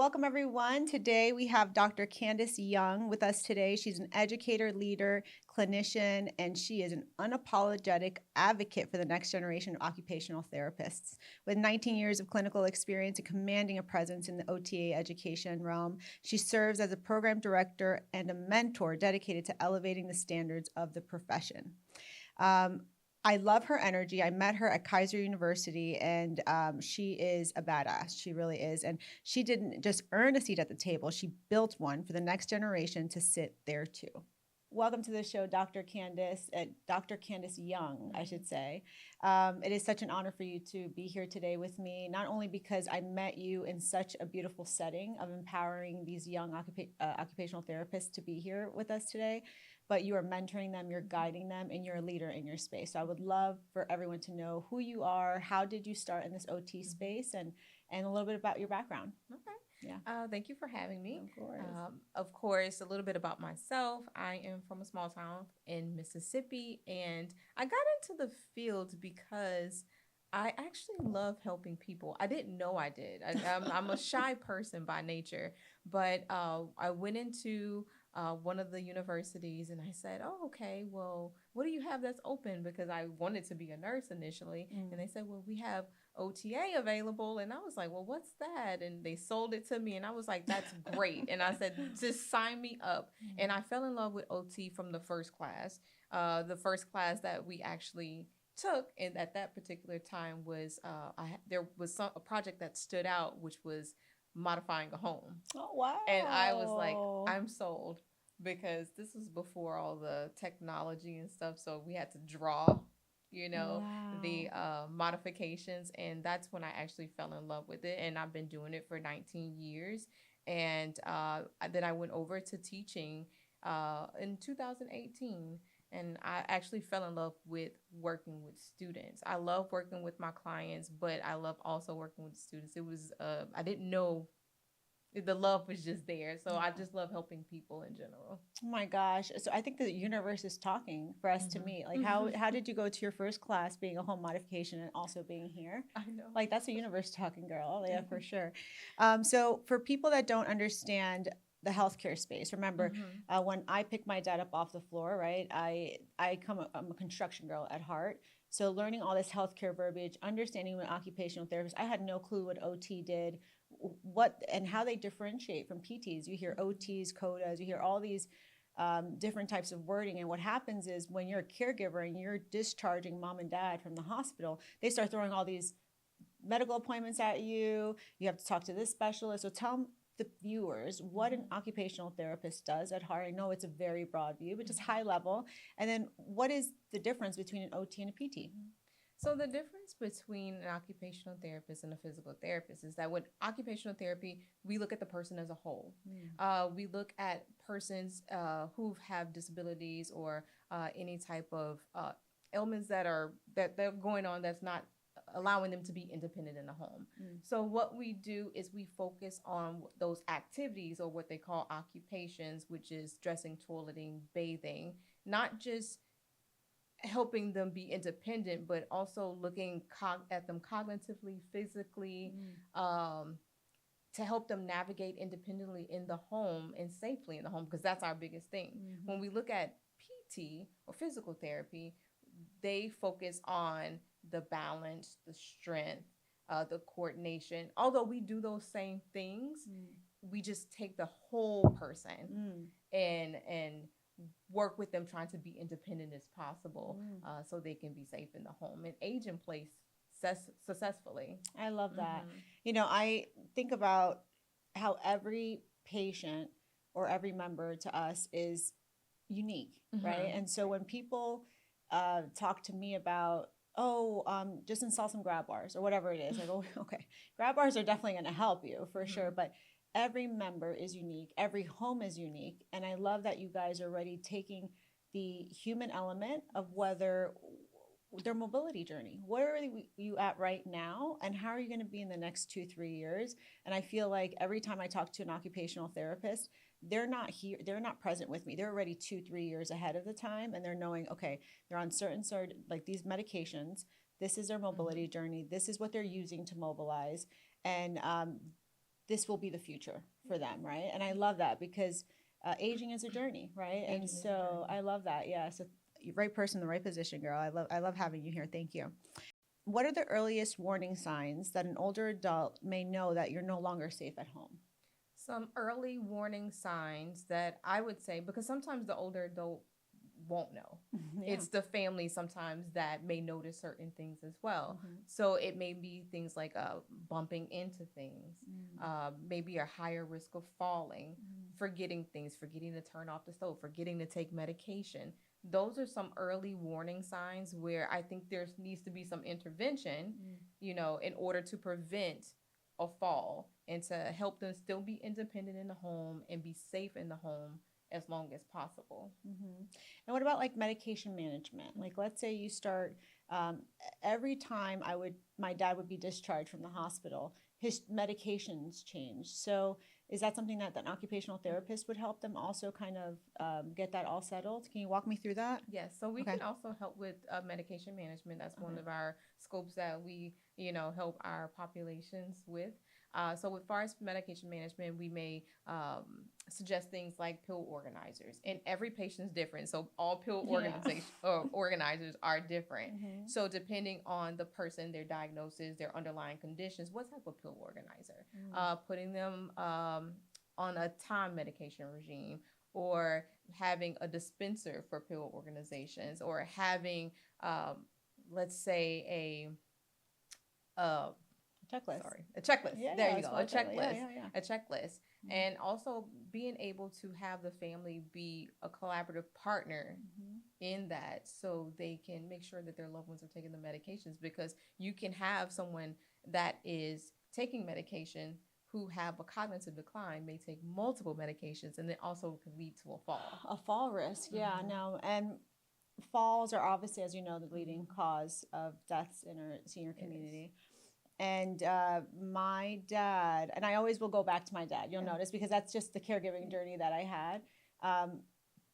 Welcome everyone. Today we have Dr. Candace Young with us today. She's an educator, leader, clinician, and she is an unapologetic advocate for the next generation of occupational therapists. With 19 years of clinical experience and commanding a presence in the OTA education realm, she serves as a program director and a mentor dedicated to elevating the standards of the profession. I love her energy. I met her at Kaiser University, and she is a badass. She really is. And she didn't just earn a seat at the table, she built one for the next generation to sit there too. Welcome to the show, Dr. Candace Young, I should say. It is such an honor for you to be here today with me, not only because I met you in such a beautiful setting of empowering these young occupational therapists to be here with us today, but you are mentoring them, you're guiding them, and you're a leader in your space. So I would love for everyone to know who you are, how did you start in this OT space, and a little bit about your background. Okay. Yeah. Thank you for having me. Of course. Of course, a little bit about myself. I am from a small town in Mississippi, and I got into the field because I actually love helping people. I didn't know I did. I'm a shy person by nature, but I went into one of the universities and I said, "Oh, okay. Well, what do you have that's open?" Because I wanted to be a nurse initially, and they said, "Well, we have OTA available." And I was like, "Well, what's that?" And they sold it to me, and I was like, "That's great." And I said, "Just sign me up." And I fell in love with OT from the first class. The first class that we actually took, and at that particular time was there was a project that stood out, which was modifying a home. Oh, wow. And I was like, I'm sold, because this was before all the technology and stuff. So we had to draw, the modifications. And that's when I actually fell in love with it. And I've been doing it for 19 years. And then I went over to teaching in 2018. And I actually fell in love with working with students. I love working with my clients, but I love also working with students. It was, I didn't know, the love was just there. So I just love helping people in general. Oh my gosh. So I think the universe is talking for us to meet. Like how did you go to your first class being a home modification and also being here? I know. Like that's a universe talking, girl. Yeah, for sure. So for people that don't understand the healthcare space, remember when I picked my dad up off the floor, right? I'm a construction girl at heart. So learning all this healthcare verbiage, understanding what occupational therapist, I had no clue what OT did, what and how they differentiate from PTs. You hear OTs, CODAs, you hear all these different types of wording. And what happens is when you're a caregiver and you're discharging mom and dad from the hospital, they start throwing all these medical appointments at you. You have to talk to this specialist. So tell the viewers what an occupational therapist does at heart. I know it's a very broad view, but just high level. And then what is the difference between an OT and a PT? So the difference between an occupational therapist and a physical therapist is that with occupational therapy, we look at the person as a whole. We look at persons who have disabilities or any type of ailments that they're going on that's not allowing them to be independent in the home. So what we do is we focus on those activities, or what they call occupations, which is dressing, toileting, bathing, not just helping them be independent, but also looking at them cognitively, physically, to help them navigate independently in the home and safely in the home, because that's our biggest thing. When we look at PT or physical therapy, they focus on the balance, the strength, the coordination. Although we do those same things, we just take the whole person and work with them, trying to be independent as possible, so they can be safe in the home and age in place successfully. I love that. I think about how every patient or every member to us is unique, right? And so when people talk to me about, just install some grab bars or whatever it is, I go, okay, grab bars are definitely going to help you for sure, but every member is unique. Every home is unique. And I love that you guys are already taking the human element of whether their mobility journey. Where are you at right now? And how are you going to be in the next 2-3 years? And I feel like every time I talk to an occupational therapist, they're not here, they're not present with me. They're already 2-3 years ahead of the time. And they're knowing, okay, they're on certain like these medications. This is their mobility journey. This is what they're using to mobilize. And this will be the future for them, right? And I love that because aging is a journey, right? Aging And is a so journey. I love that. Yeah. So right person, the right position, girl. I love having you here. Thank you. What are the earliest warning signs that an older adult may know that you're no longer safe at home? Some early warning signs that I would say, because sometimes the older adult won't know. Yeah. It's the family sometimes that may notice certain things as well. Mhm. So it may be things like bumping into things, maybe a higher risk of falling, forgetting things, forgetting to turn off the stove, forgetting to take medication. Those are some early warning signs where I think there needs to be some intervention, in order to prevent a fall and to help them still be independent in the home and be safe in the home as long as possible. Mm-hmm. And what about like medication management? Like, let's say you start every time my dad would be discharged from the hospital, his medications change. So, is that something that an occupational therapist would help them also kind of get that all settled? Can you walk me through that? Yes, so we Okay. can also help with medication management. That's one Okay. of our scopes that we, help our populations with. So, with far as medication management, we may suggest things like pill organizers, and every patient's different. So, all pill organization organizers are different. Mm-hmm. So, depending on the person, their diagnosis, their underlying conditions, what type of pill organizer, putting them on a time medication regime, or having a dispenser for pill organizations, or having, let's say, Checklist. a checklist. Yeah, There yeah, you it's go, called a a checklist. Yeah, checklist, yeah, yeah. a checklist. Mhm. And also being able to have the family be a collaborative partner in that, so they can make sure that their loved ones are taking the medications, because you can have someone that is taking medication who have a cognitive decline, may take multiple medications, and it also can lead to a fall. A fall risk, yeah, no. And falls are obviously, as you know, the leading cause of deaths in our senior community. And my dad, and I always will go back to my dad, you'll notice, because that's just the caregiving journey that I had.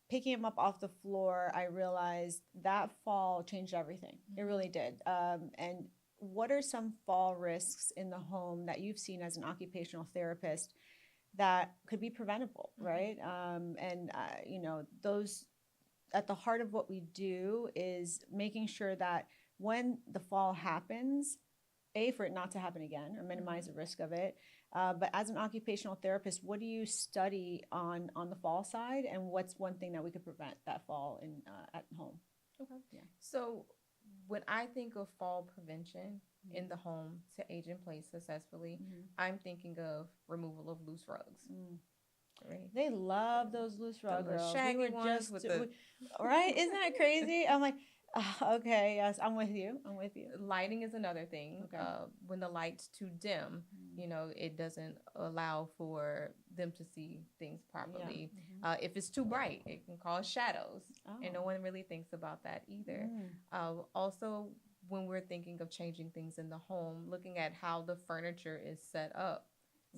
Picking him up off the floor, I realized that fall changed everything. It really did. And what are some fall risks in the home that you've seen as an occupational therapist that could be preventable, right? And, those at the heart of what we do is making sure that when the fall happens, for it not to happen again or minimize the risk of it. But as an occupational therapist, what do you study on the fall side, and what's one thing that we could prevent that fall in at home? Okay. Yeah. So when I think of fall prevention in the home to age in place successfully, I'm thinking of removal of loose rugs. Right. They love those loose rug girls. Shaggy We were ones just with the right. Isn't that crazy? I'm like, okay, yes, I'm with you. I'm with you. lighting is another thing. Okay. When the light's too dim, it doesn't allow for them to see things properly. Yeah. If it's too bright, it can cause shadows, and no Oh. one really thinks about that either. Also, when we're thinking of changing things in the home, looking at how the furniture is set up.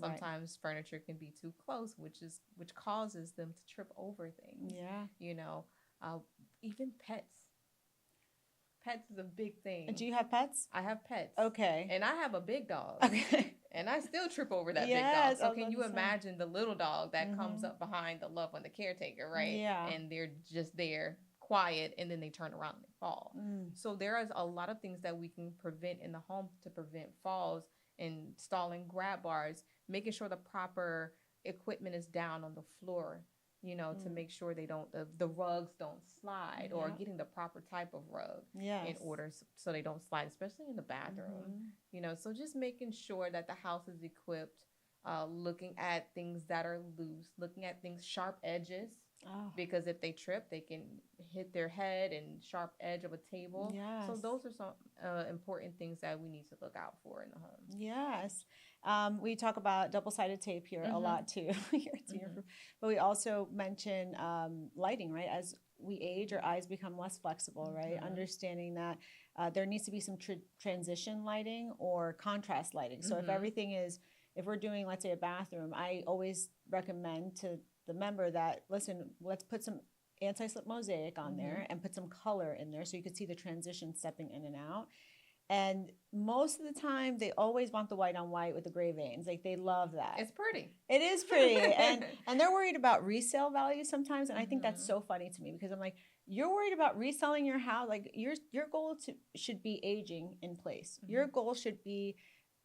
Right. Sometimes furniture can be too close, which causes them to trip over things. Yeah. Even pets. Pets is a big thing. Do you have pets? I have pets. Okay. And I have a big dog. Okay. And I still trip over that Yes, big dog. I So can was you about to say. imagine the little dog that comes up behind the loved one, the caretaker, right? Yeah. And they're just there quiet, and then they turn around and they fall. So there is a lot of things that we can prevent in the home to prevent falls, installing grab bars, making sure the proper equipment is down on the floor, to make sure the rugs don't slide, or getting the proper type of rug in order so they don't slide, especially in the bathroom. So just making sure that the house is equipped, looking at things that are loose, looking at things, sharp edges. Oh. Because if they trip, they can hit their head and sharp edge of a table. Yes. So those are some important things that we need to look out for in the home. Yes. We talk about double-sided tape here a lot too. But we also mention lighting, right? As we age, our eyes become less flexible, right? Understanding that there needs to be some transition lighting or contrast lighting. So if we're doing, let's say, a bathroom, I always recommend to the member that, listen, let's put some anti-slip mosaic on there and put some color in there so you could see the transition stepping in and out. And most of the time, they always want the white on white with the gray veins. Like they love that. It's pretty. It is pretty, and they're worried about resale value sometimes, and I think that's Mhm. so funny to me because I'm like, you're worried about reselling your house. Like your goal should be aging in place. Your Mhm. goal should be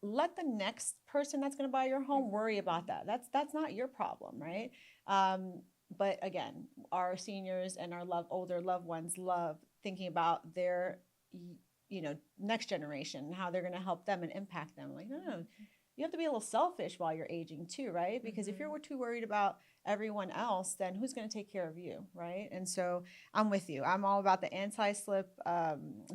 let the next person that's going to buy your home worry about that. That's not your problem, right? Um, but again, our seniors and our older loved ones love thinking about their next generation and how they're going to help them and impact them. Like, no, you have to be a little selfish while you're aging too, right? Because if Mhm. you're too worried about everyone else, then who's going to take care of you, right? And so I'm with you. I'm all about the anti-slip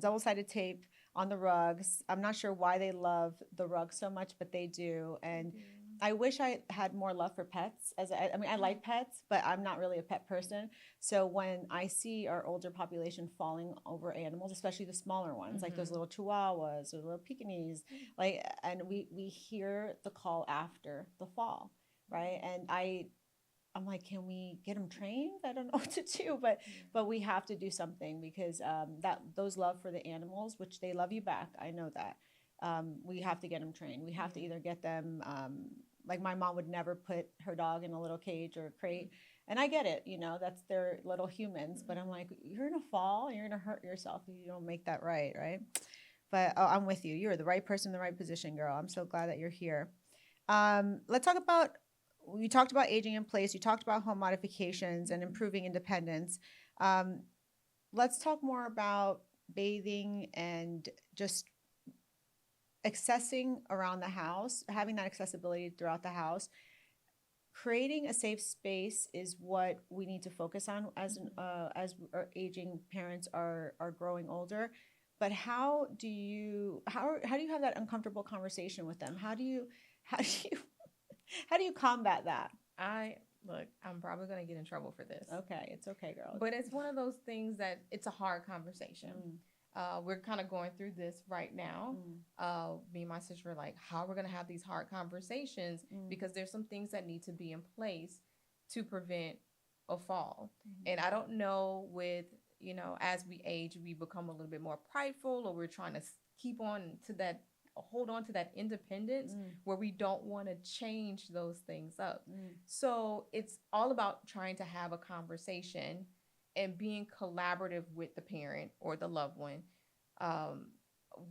double-sided tape on the rugs. I'm not sure why they love the rug so much, but they do. And Do. I wish I had more love for pets. I mean, I like pets, but I'm not really a pet person. So when I see our older population falling over animals, especially the smaller ones, like those Mhm. little Chihuahuas or little Pekingese, like, and we hear the call after the fall, right? And I'm like, can we get them trained? I don't know what to do, Yeah. but we have to do something because that those love for the animals, which they love you back. I know that. We have to get them trained. We have to Yeah. either get them. Like my mom would never put her dog in a little cage or a crate, and I get it. That's their little humans. But I'm like, you're gonna fall. You're gonna hurt yourself if you don't make that right, right? But oh, I'm with you. You're the right person in the right position, girl. I'm so glad that you're here. Let's talk about. You talked about aging in place. You talked about home modifications and Mhm. improving independence. Um, let's talk more about bathing and just accessing around the house, having that accessibility throughout the house. Creating a safe space is what we need to focus on as our aging parents are growing older. But how do you have that uncomfortable conversation with them? How do you how do you combat that? I look, I'm probably going to get in trouble for this. Okay, it's okay, girl. But it's one of those things that it's a hard conversation. Mm, We're kind of going through this right now. mm, Me and my sister are like, how we're going to have these hard conversations mm, because there's some things that need to be in place to prevent a fall. mm, And I don't know with, as we age, we become a little bit more prideful or we're trying to keep on to that, hold on to that independence mm, where we don't want to change those things up. mm, So it's all about trying to have a conversation and being collaborative with the parent or the loved one. Um,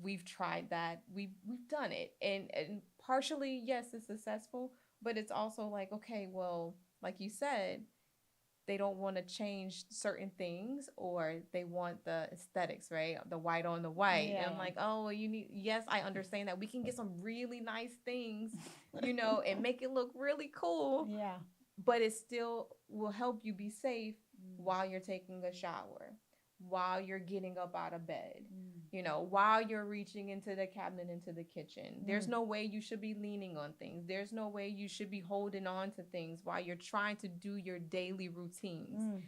we've tried that. We've done it, and partially yes, it's successful, but it's also like okay, well, like you said, they don't want to change certain things or they want the aesthetics, right? The white on the white. And yeah, I'm like, oh, well, yes, I understand that. We can get some really nice things, and make it look really cool, yeah, but it still will help you be safe mm, while you're taking a shower, while you're getting up out of bed, mm, while you're reaching into the cabinet, into the kitchen. There's mm, no way you should be leaning on things. There's no way you should be holding on to things while you're trying to do your daily routines. mm,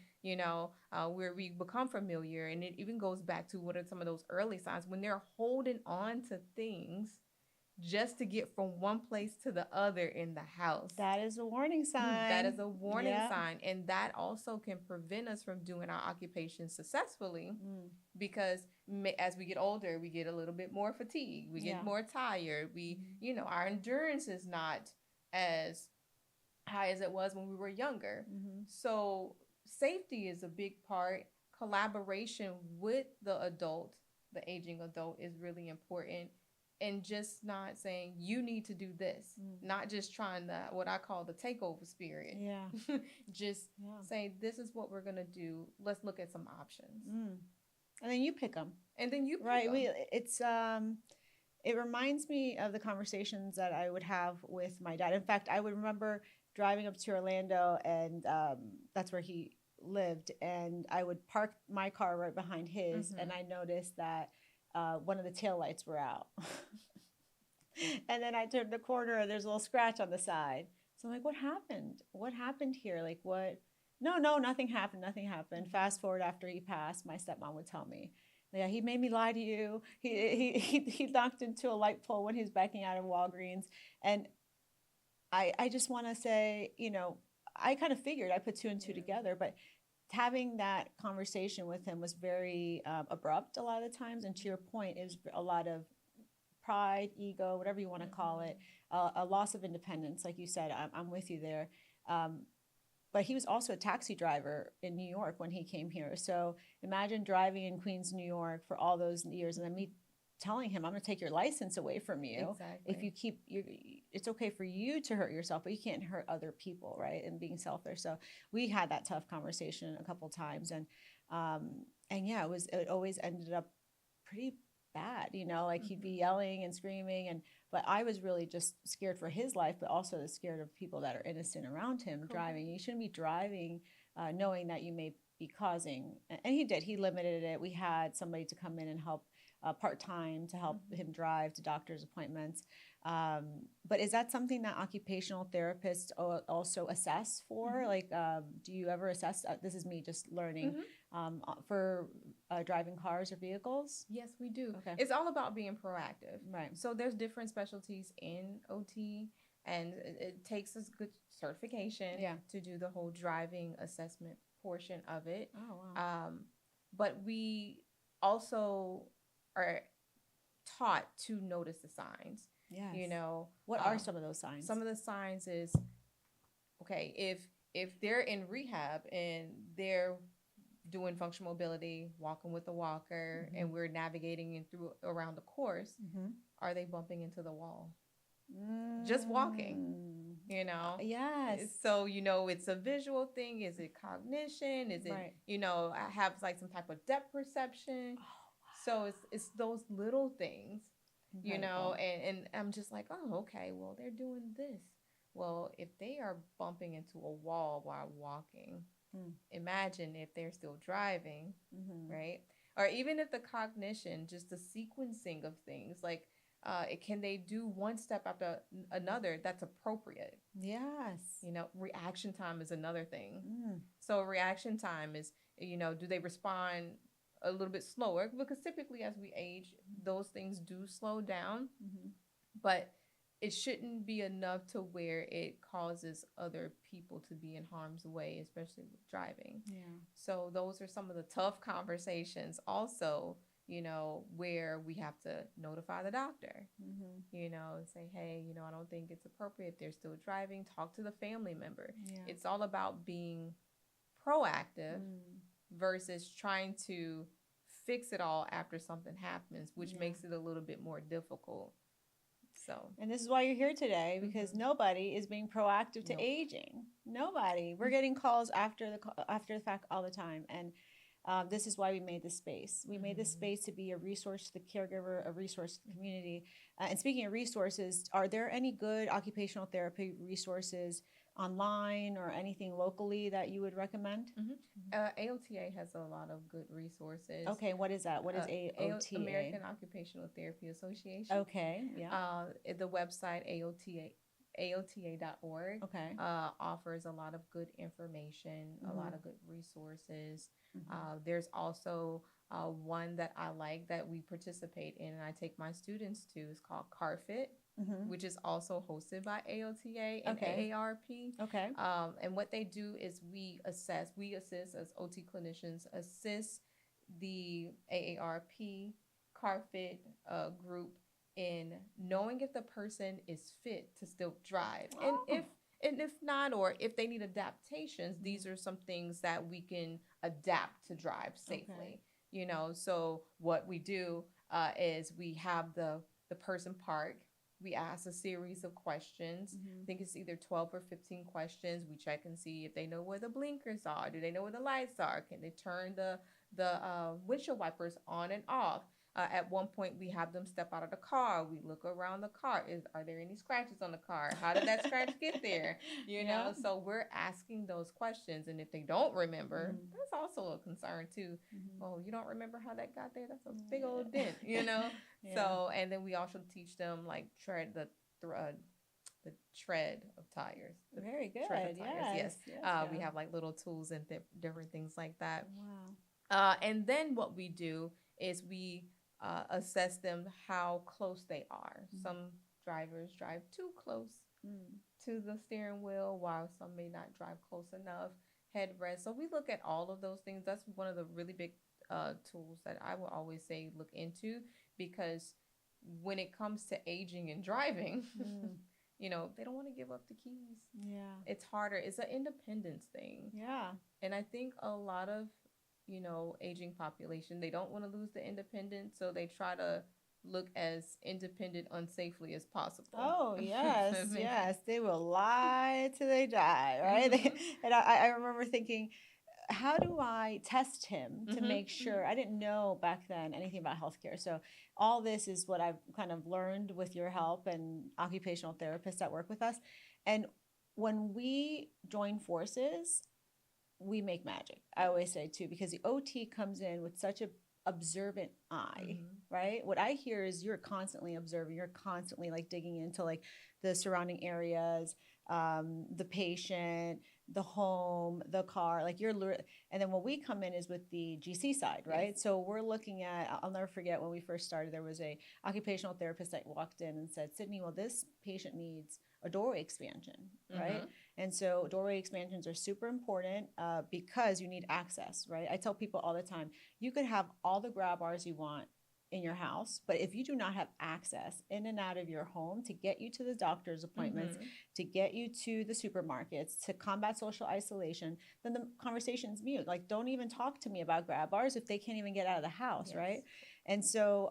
Where we become familiar, and it even goes back to what are some of those early signs when they're holding on to things just to get from one place to the other in the house. that is a warning That sign. is a warning Yeah. sign. And that also can prevent us from doing our occupation successfully Mm, because as we get older, we get a little bit more fatigued. We get yeah. more tired. Mm, Our endurance is not as high as it was when we were younger. mm-hmm. So, safety is a big part. Collaboration with the adult, the aging adult, is really important. And just not saying you need to do this, Mm, not just trying to what I call the takeover spirit. yeah. Just Yeah. say this is what we're gonna do. Let's look at some options, Mm. And then you pick them, and then you pick right? them. It reminds me of the conversations that I would have with my dad. In fact, I would remember driving up to Orlando, and that's where he lived, and I would park my car right behind his, and Mm-hmm. I noticed that one of the taillights were out. And then I turned the corner and there's a little scratch on the side. So I'm like, what happened? What happened here? Like, what? No, no, nothing happened. Nothing happened. Fast forward after he passed, my stepmom would tell me, yeah, he made me lie to you. He knocked into a light pole when he was backing out of Walgreens. And I just want to say, I kind of figured I put two and two Yeah. together, but having that conversation with him was very abrupt a lot of the times. And to your point, it was a lot of pride, ego, whatever you want to call it, a loss of independence. Like you said, I'm with you there. Um, but he was also a taxi driver in New York when he came here. So imagine driving in Queens, New York for all those years, and then me telling him, "I'm going to take your license away from you if Exactly. you keep you. It's okay for you to hurt yourself, but you can't hurt other people, right?" And being selfish. So we had that tough conversation a couple times, and yeah, it always ended up pretty bad, like he'd be yelling and screaming, but I was really just scared for his life, but also scared of people that are innocent around him Correct. driving. You shouldn't be driving knowing that you may be causing, and he limited it. We had somebody to come in and help part-time to help him drive to doctor's appointments. But is that something that occupational therapists also assess for? Like, do you ever assess? This is me just learning for driving cars or vehicles. Yes, we do. Okay. It's all about being proactive. Right. So there's different specialties in OT, and it takes us good certification to do the whole driving assessment portion of it. Oh, wow. But we also are taught to notice the signs. Yes. What are some of those signs? Some of the signs is, okay, if they're in rehab and they're doing functional mobility, walking with a walker, and we're navigating in through around the course, are they bumping into the wall? Just walking, Yes. So, it's a visual thing. Is it cognition? Is it, Right. have like some type of depth perception? Oh, wow. So it's those little things, Incredible. and I'm just like, oh, okay, well, they're doing this. Well, if they are bumping into a wall while walking, imagine if they're still driving, right? Or even if the cognition, just the sequencing of things, like can they do one step after another that's appropriate? Yes. Reaction time is another thing. So reaction time is, do they respond a little bit slower? Because typically as we age, those things do slow down, but it shouldn't be enough to where it causes other people to be in harm's way, especially with driving. Yeah. So those are some of the tough conversations also, where we have to notify the doctor, and say, hey, I don't think it's appropriate. They're still driving. Talk to the family member. Yeah. It's all about being proactive versus trying to fix it all after something happens, which makes it a little bit more difficult. So, and this is why you're here today, because nobody is being proactive to aging. Nobody. We're getting calls after the fact all the time, and this is why we made this space. We made this space to be a resource to the caregiver, a resource to the community. And speaking of resources, are there any good occupational therapy resources online or anything locally that you would recommend? AOTA has a lot of good resources. Okay, what is that? What is AOTA? American Occupational Therapy Association. Okay, yeah. The website AOTA.org offers a lot of good information, a lot of good resources. There's also one that I like that we participate in and I take my students to. It's called CarFit, which is also hosted by AOTA and AARP. Okay. And what they do is we assist as OT clinicians, assist the AARP CarFit group in knowing if the person is fit to still drive. And if not, or if they need adaptations, these are some things that we can adapt to drive safely. So what we do is we have the person park. We ask a series of questions. I think it's either 12 or 15 questions. We check and see if they know where the blinkers are. Do they know where the lights are? Can they turn the windshield wipers on and off? At one point, we have them step out of the car. We look around the car. Are there any scratches on the car? How did that scratch get there? So we're asking those questions. And if they don't remember, that's also a concern too. Oh, you don't remember how that got there? That's a big old dent, So, and then we also teach them like the tread of tires. Very good. Tread of tires. Yes. We have like little tools and different things like that. Wow. And then what we do is we assess them how close they are. Some drivers drive too close to the steering wheel, while some may not drive close enough. Headrest. So we look at all of those things. That's one of the really big tools that I will always say look into, because when it comes to aging and driving, Mm. they don't want to give up the keys. Yeah. It's harder. It's an independence thing. Yeah. And I think a lot of, aging population, they don't want to lose the independence, so they try to look as independent unsafely as possible. Oh, yes, Make- yes. They will lie till they die, right? Mhm. And I remember thinking, how do I test him to Mhm. make sure? I didn't know back then anything about healthcare. So all this is what I've kind of learned with your help and occupational therapists that work with us. And when we join forces, we make magic. I always say too, because the OT comes in with such a observant eye, Mhm. right? What I hear is you're constantly observing, you're constantly like digging into like the surrounding areas, the patient, the home, the car, like and then when we come in is with the GC side, right? Yes. So we're looking at, I'll never forget when we first started, there was a occupational therapist that walked in and said, Sydney, well, this patient needs a doorway expansion, right? Mhm. And so doorway expansions are super important because you need access, right? I tell people all the time, you could have all the grab bars you want in your house, but if you do not have access in and out of your home to get you to the doctor's appointments, Mhm. to get you to the supermarkets, to combat social isolation, then the conversation's mute. Like, don't even talk to me about grab bars if they can't even get out of the house, Yes. right? And so,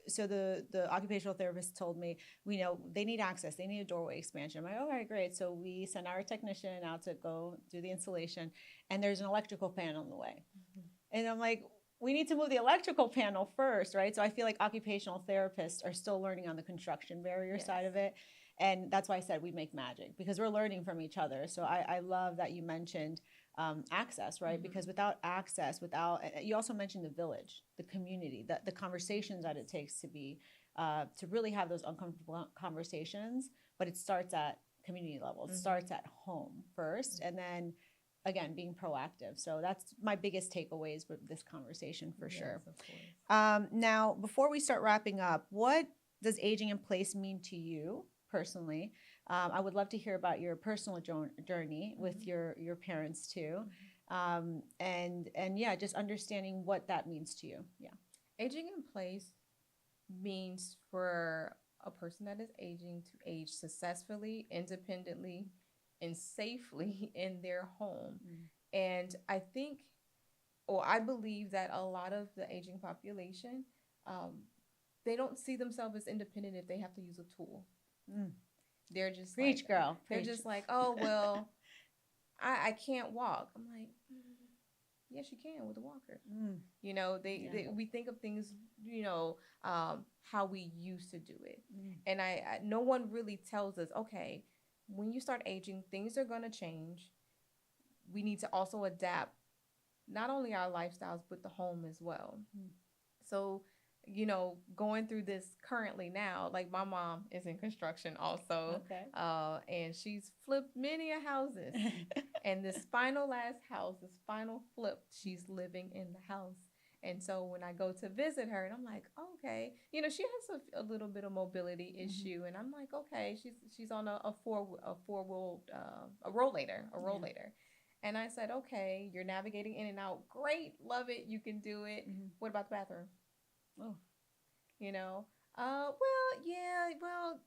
so the occupational therapist told me, we know they need access, they need a doorway expansion. I'm like, all right, great. So we send our technician out to go do the installation, and there's an electrical panel in the way. Mhm. And I'm like, we need to move the electrical panel first, right? So I feel like occupational therapists are still learning on the construction barrier Yes. side of it. And that's why I said we make magic, because we're learning from each other. So I love that you mentioned access, right? Mhm. Because without access, you also mentioned the village, the community, the conversations that it takes to really have those uncomfortable conversations. But it starts at community level. It Mhm. starts at home first, and then again being proactive. So that's my biggest takeaways with this conversation for sure. Yes, of course. Now, before we start wrapping up, what does aging in place mean to you personally? I would love to hear about your personal journey with Mhm. your parents too, Mhm. and yeah, just understanding what that means to you. Yeah. Aging in place means for a person that is aging to age successfully, independently, and safely in their home. Mm. And I think, or I believe that a lot of the aging population, um, they don't see themselves as independent if they have to use a tool. Mm. They're just Preach, like, girl. they're Preach. just like, oh well, I can't walk. I'm like, yes, you can with a walker. Mm. They we think of things, how we used to do it, Mm. and no one really tells us, okay, when you start aging, things are gonna change. We need to also adapt not only our lifestyles but the home as well. Mm. So, going through this currently now, like my mom is in construction also, Okay. and she's flipped many a houses. And this final last house, this final flip, she's living in the house. And so when I go to visit her, and I'm like, okay, she has a little bit of mobility issue, and I'm like, okay, she's on a four wheel a rollator. And I said, okay, you're navigating in and out. Great. Love it. You can do it. Mhm. What about the bathroom? Oh. You know? Well, yeah, well,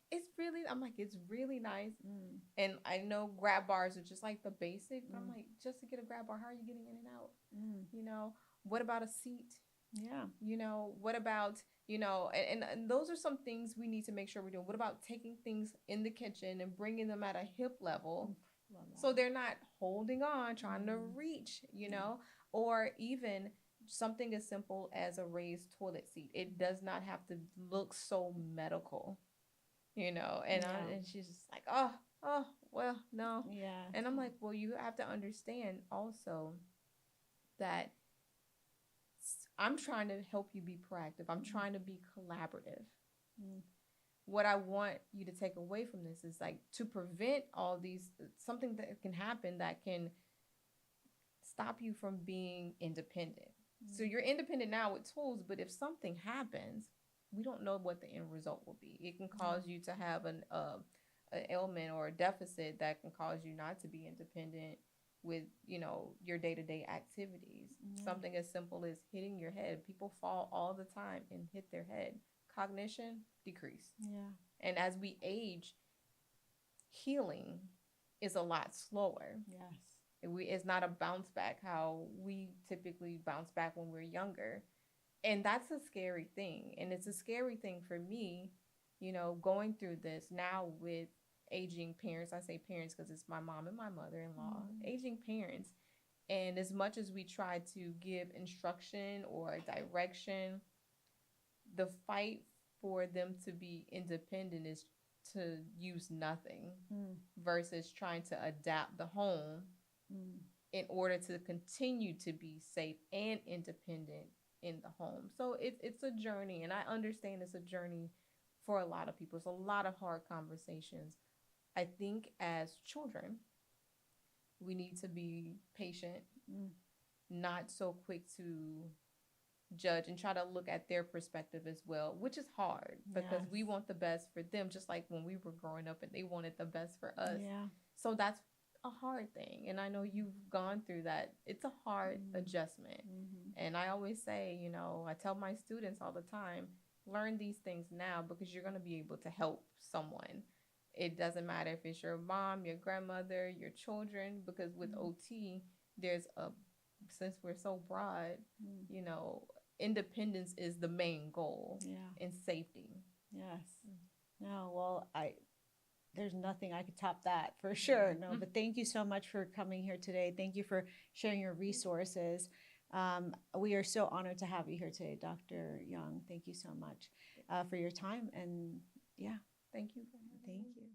I'm like, it's really nice. Mm. And I know grab bars are just like the basic, but I'm Mm. like, just to get a grab bar, how are you getting in and out? Mm. What about a seat? Yeah. What about, and those are some things we need to make sure we're doing. What about taking things in the kitchen and bringing them at a hip level? Love that. So they're not holding on, trying to Mm. reach, or even something as simple as a raised toilet seat. It does not have to look so medical, And, Yeah. and she's just like, oh, well, no. Yeah. And I'm like, well, you have to understand also that I'm trying to help you be proactive. I'm trying to be collaborative. Mm. What I want you to take away from this is like to prevent all these, something that can happen that can stop you from being independent. So you're independent now with tools, but if something happens, we don't know what the end result will be. It can cause you to have an ailment or a deficit that can cause you not to be independent with your day-to-day activities. Something as simple as hitting your head. People fall all the time and hit their head cognition decrease. Yeah. And as we age, healing is a lot slower. Yes. It's not a bounce back how we typically bounce back when we're younger. And that's a scary thing. And it's a scary thing for me, going through this now with aging parents. I say parents because it's my mom and my mother-in-law, aging parents. And as much as we try to give instruction or direction, the fight for them to be independent is to use nothing versus trying to adapt the home in order to continue to be safe and independent in the home. So it's a journey, and I understand it's a journey for a lot of people. It's a lot of hard conversations. I think as children, we need to be patient, not so quick to judge and try to look at their perspective as well, which is hard because we want the best for them, just like when we were growing up and they wanted the best for us. Yeah. So that's a hard thing. And I know you've gone through that. It's a hard adjustment. And I always say, I tell my students all the time, learn these things now because you're going to be able to help someone. It doesn't matter if it's your mom, your grandmother, your children, because with OT, since we're so broad, independence is the main goal. And safety. Yes. No, well, there's nothing I could top that for sure. No, but thank you so much for coming here today. Thank you for sharing your resources. We are so honored to have you here today, Dr. Young. Thank you so much for your time. And thank you for having me. Thank you.